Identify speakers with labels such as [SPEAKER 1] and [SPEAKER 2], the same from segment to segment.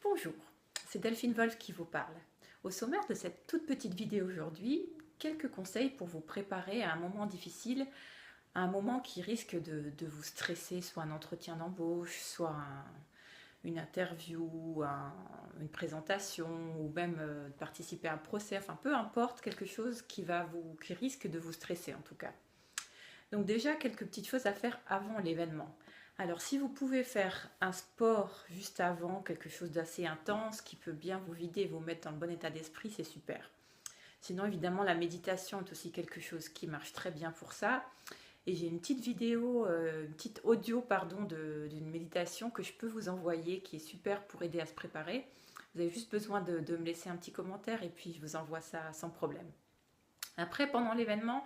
[SPEAKER 1] Bonjour, c'est Delphine Wolf qui vous parle. Au sommaire de cette toute petite vidéo aujourd'hui, quelques conseils pour vous préparer à un moment difficile, à un moment qui risque de vous stresser, soit un entretien d'embauche, soit une interview, une présentation, ou même participer à un procès, enfin peu importe, quelque chose qui risque de vous stresser en tout cas. Donc déjà, quelques petites choses à faire avant l'événement. Alors si vous pouvez faire un sport juste avant, quelque chose d'assez intense qui peut bien vous vider et vous mettre dans le bon état d'esprit, c'est super. Sinon évidemment la méditation est aussi quelque chose qui marche très bien pour ça. Et j'ai une petite vidéo, une petite audio pardon, d'une méditation que je peux vous envoyer qui est super pour aider à se préparer. Vous avez juste besoin de me laisser un petit commentaire et puis je vous envoie ça sans problème. Après, pendant l'événement,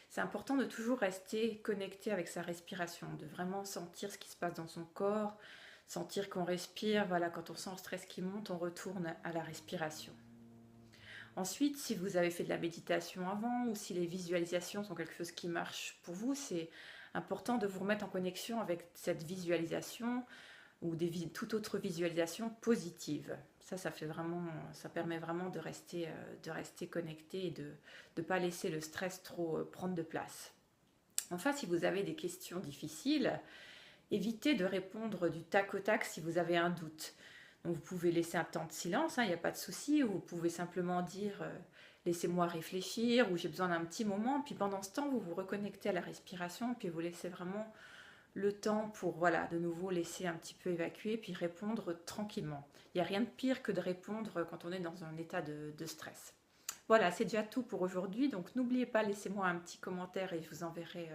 [SPEAKER 1] c'est important de toujours rester connecté avec sa respiration, de vraiment sentir ce qui se passe dans son corps, sentir qu'on respire. Voilà, quand on sent le stress qui monte, on retourne à la respiration. Ensuite, si vous avez fait de la méditation avant ou si les visualisations sont quelque chose qui marche pour vous, c'est important de vous remettre en connexion avec cette visualisation ou toute autre visualisation positive. Ça permet vraiment de rester connecté et de ne pas laisser le stress trop prendre de place. Enfin, si vous avez des questions difficiles, évitez de répondre du tac au tac si vous avez un doute. Donc vous pouvez laisser un temps de silence, il n'y a pas de souci, ou vous pouvez simplement dire laissez-moi réfléchir, ou j'ai besoin d'un petit moment, puis pendant ce temps, vous vous reconnectez à la respiration, puis vous laissez vraiment le temps pour, voilà, de nouveau laisser un petit peu évacuer, puis répondre tranquillement. Il n'y a rien de pire que de répondre quand on est dans un état de stress. Voilà, c'est déjà tout pour aujourd'hui. Donc n'oubliez pas, laissez-moi un petit commentaire et je vous enverrai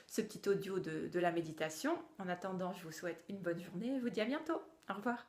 [SPEAKER 1] ce petit audio de la méditation. En attendant, je vous souhaite une bonne journée et je vous dis à bientôt. Au revoir.